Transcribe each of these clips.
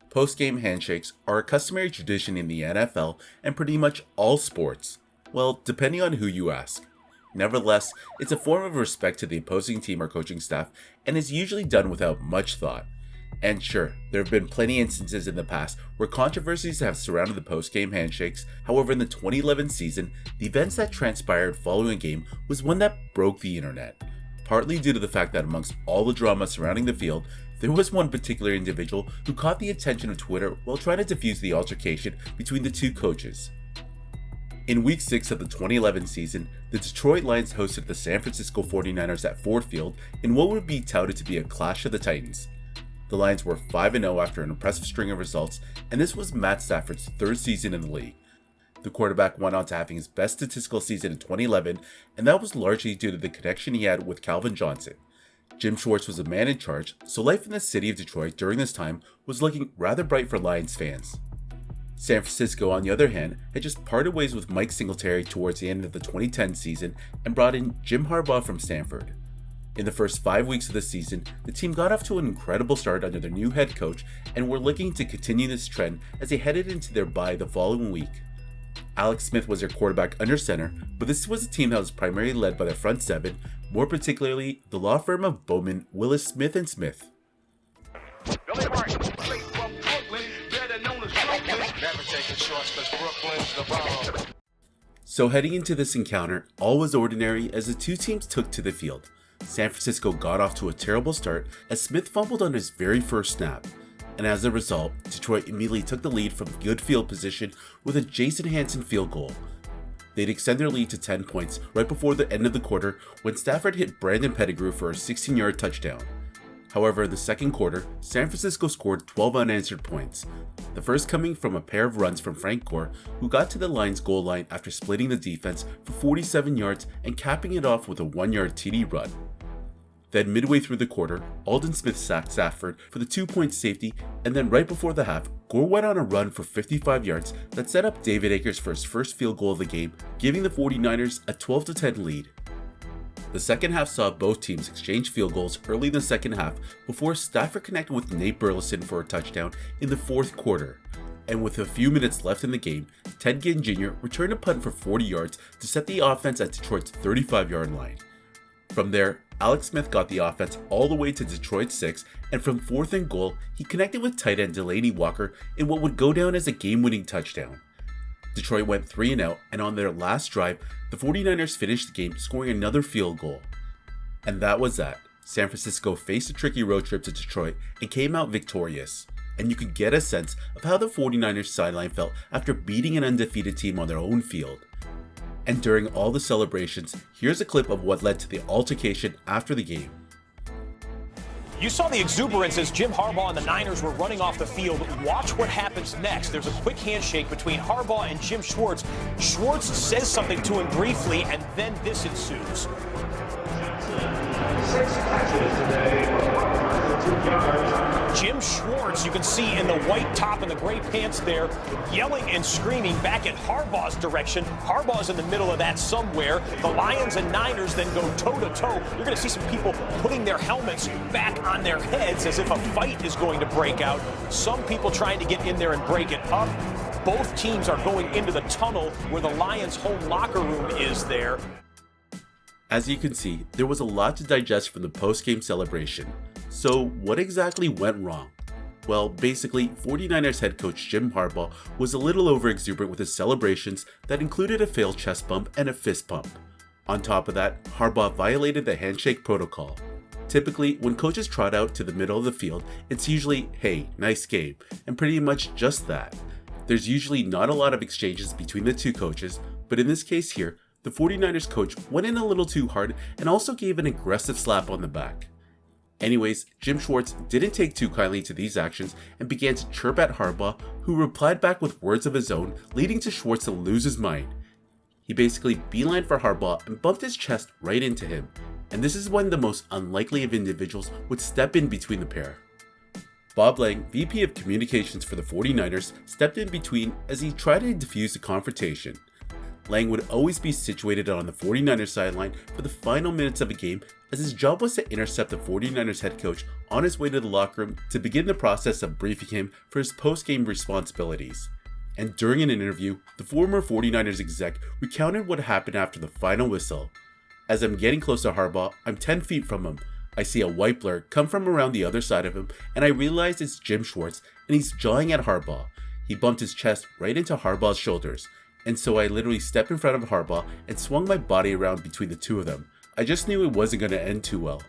Post-game handshakes are a customary tradition in the NFL and pretty much all sports. Well, depending on who you ask. Nevertheless, it's a form of respect to the opposing team or coaching staff and is usually done without much thought. And sure, there have been plenty of instances in the past where controversies have surrounded the post-game handshakes. However, in the 2011 season, the events that transpired following a game was one that broke the internet. Partly due to the fact that amongst all the drama surrounding the field, there was one particular individual who caught the attention of Twitter while trying to defuse the altercation between the two coaches. In Week 6 of the 2011 season, the Detroit Lions hosted the San Francisco 49ers at Ford Field in what would be touted to be a clash of the Titans. The Lions were 5-0 after an impressive string of results, and this was Matt Stafford's third season in the league. The quarterback went on to having his best statistical season in 2011, and that was largely due to the connection he had with Calvin Johnson. Jim Schwartz was the man in charge, so life in the city of Detroit during this time was looking rather bright for Lions fans. San Francisco, on the other hand, had just parted ways with Mike Singletary towards the end of the 2010 season and brought in Jim Harbaugh from Stanford. In the first 5 weeks of the season, the team got off to an incredible start under their new head coach and were looking to continue this trend as they headed into their bye the following week. Alex Smith was their quarterback under center, but this was a team that was primarily led by their front seven, more particularly the law firm of Bowman, Willis, Smith & Smith. Billy Martin, straight from Brooklyn, better known as Brooklyn. Never taking shorts cause Brooklyn's the bomb. So heading into this encounter, all was ordinary as the two teams took to the field. San Francisco got off to a terrible start as Smith fumbled on his very first snap. And as a result, Detroit immediately took the lead from good field position with a Jason Hanson field goal. They'd extend their lead to 10 points right before the end of the quarter when Stafford hit Brandon Pettigrew for a 16-yard touchdown. However, in the second quarter, San Francisco scored 12 unanswered points, the first coming from a pair of runs from Frank Gore, who got to the Lions' goal line after splitting the defense for 47 yards and capping it off with a 1-yard TD run. Then midway through the quarter, Aldon Smith sacked Stafford for the 2-point safety, and then right before the half, Gore went on a run for 55 yards that set up David Akers for his first field goal of the game, giving the 49ers a 12-10 lead. The second half saw both teams exchange field goals early in the second half before Stafford connected with Nate Burleson for a touchdown in the fourth quarter. And with a few minutes left in the game, Ted Ginn Jr. returned a punt for 40 yards to set the offense at Detroit's 35-yard line. From there, Alex Smith got the offense all the way to Detroit's 6, and from 4th and goal, he connected with tight end Delaney Walker in what would go down as a game-winning touchdown. Detroit went 3-0, and on their last drive, the 49ers finished the game scoring another field goal. And that was that. San Francisco faced a tricky road trip to Detroit and came out victorious. And you could get a sense of how the 49ers sideline felt after beating an undefeated team on their own field. And during all the celebrations, here's a clip of what led to the altercation after the game. You saw the exuberance as Jim Harbaugh and the Niners were running off the field. Watch what happens next. There's a quick handshake between Harbaugh and Jim Schwartz. Schwartz says something to him briefly, and then this ensues. 6 catches today for 102 yards. Jim Schwartz, you can see in the white top and the gray pants there, yelling and screaming back in Harbaugh's direction. Harbaugh's in the middle of that somewhere. The Lions and Niners then go toe-to-toe. You're going to see some people putting their helmets back on their heads as if a fight is going to break out. Some people trying to get in there and break it up. Both teams are going into the tunnel where the Lions' home locker room is there. As you can see, there was a lot to digest from the post-game celebration. So what exactly went wrong? Well, basically, 49ers head coach Jim Harbaugh was a little over-exuberant with his celebrations that included a failed chest bump and a fist pump. On top of that, Harbaugh violated the handshake protocol. Typically, when coaches trot out to the middle of the field, it's usually, hey, nice game, and pretty much just that. There's usually not a lot of exchanges between the two coaches, but in this case here, the 49ers coach went in a little too hard and also gave an aggressive slap on the back. Anyways, Jim Schwartz didn't take too kindly to these actions and began to chirp at Harbaugh, who replied back with words of his own, leading to Schwartz to lose his mind. He basically beelined for Harbaugh and bumped his chest right into him, and this is when the most unlikely of individuals would step in between the pair. Bob Lang, VP of Communications for the 49ers, stepped in between as he tried to defuse the confrontation. Lang would always be situated on the 49ers sideline for the final minutes of a game, as his job was to intercept the 49ers head coach on his way to the locker room to begin the process of briefing him for his post-game responsibilities. And during an interview, the former 49ers exec recounted what happened after the final whistle. As I'm getting close to Harbaugh, I'm 10 feet from him. I see a white blur come from around the other side of him, and I realize it's Jim Schwartz, and he's jawing at Harbaugh. He bumped his chest right into Harbaugh's shoulders, and so I literally stepped in front of Harbaugh and swung my body around between the two of them. I just knew it wasn't going to end too well.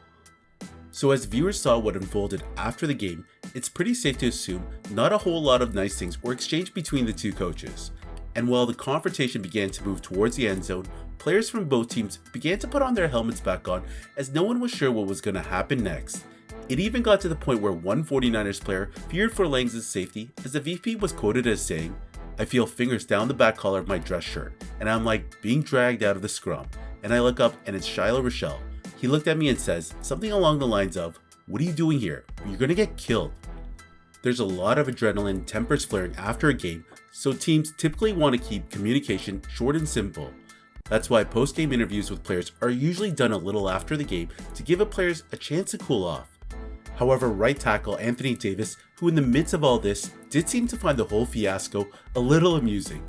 So as viewers saw what unfolded after the game, it's pretty safe to assume not a whole lot of nice things were exchanged between the two coaches. And while the confrontation began to move towards the end zone, players from both teams began to put on their helmets back on, as no one was sure what was going to happen next. It even got to the point where one 49ers player feared for Lang's safety, as the VP was quoted as saying, "I feel fingers down the back collar of my dress shirt, and I'm like being dragged out of the scrum." And I look up and it's Shiloh Rochelle. He looked at me and says something along the lines of, "What are you doing here? You're gonna get killed." There's a lot of adrenaline and tempers flaring after a game, so teams typically want to keep communication short and simple. That's why post-game interviews with players are usually done a little after the game to give the players a chance to cool off. However, right tackle Anthony Davis, who in the midst of all this did seem to find the whole fiasco a little amusing.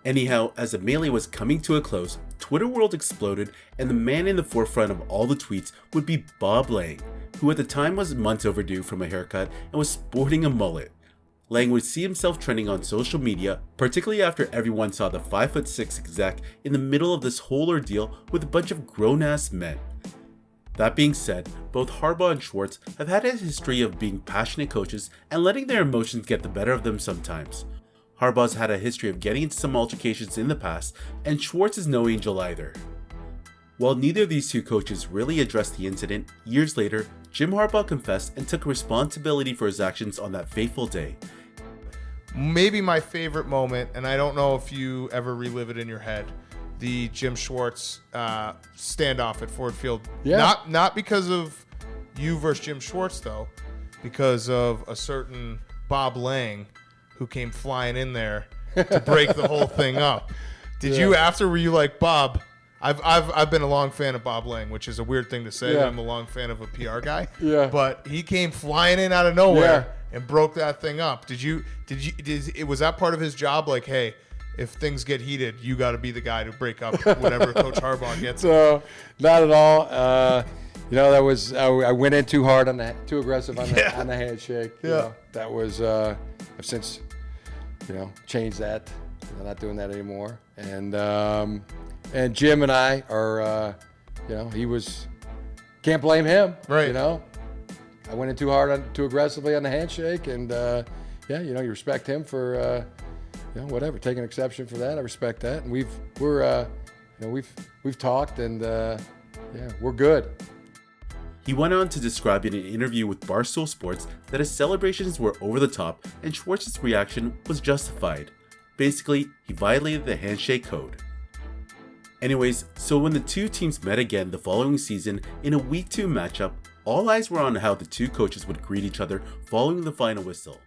Anyhow, as the melee was coming to a close, Twitter world exploded, and the man in the forefront of all the tweets would be Bob Lang, who at the time was months overdue from a haircut and was sporting a mullet. Lang would see himself trending on social media, particularly after everyone saw the 5'6" exec in the middle of this whole ordeal with a bunch of grown-ass men. That being said, both Harbaugh and Schwartz have had a history of being passionate coaches and letting their emotions get the better of them sometimes. Harbaugh's had a history of getting into some altercations in the past, and Schwartz is no angel either. While neither of these two coaches really addressed the incident, years later, Jim Harbaugh confessed and took responsibility for his actions on that fateful day. Maybe my favorite moment, and I don't know if you ever relive it in your head, the Jim Schwartz standoff at Ford Field. Yeah. Not because of you versus Jim Schwartz, though, because of a certain Bob Lang who came flying in there to break the whole thing up. Did you after, were you like, Bob, I've been a long fan of Bob Lang, which is a weird thing to say. Yeah. I'm a long fan of a PR guy. Yeah. But he came flying in out of nowhere and broke that thing up. Was that part of his job? Like, hey, if things get heated, you got to be the guy to break up whatever Coach Harbaugh gets. So, not at all. That was I went in too hard too aggressive on the handshake. Yeah. That was I've since changed that. I'm not doing that anymore. And Jim and I are he was can't blame him. Right. I went in too hard too aggressively on the handshake, and you respect him for whatever, taking exception for that. I respect that, and we've talked, and we're good. He went on to describe in an interview with Barstool Sports that his celebrations were over the top and Schwartz's reaction was justified. Basically, he violated the handshake code. Anyways, so when the two teams met again the following season in a Week 2 matchup, all eyes were on how the two coaches would greet each other following the final whistle.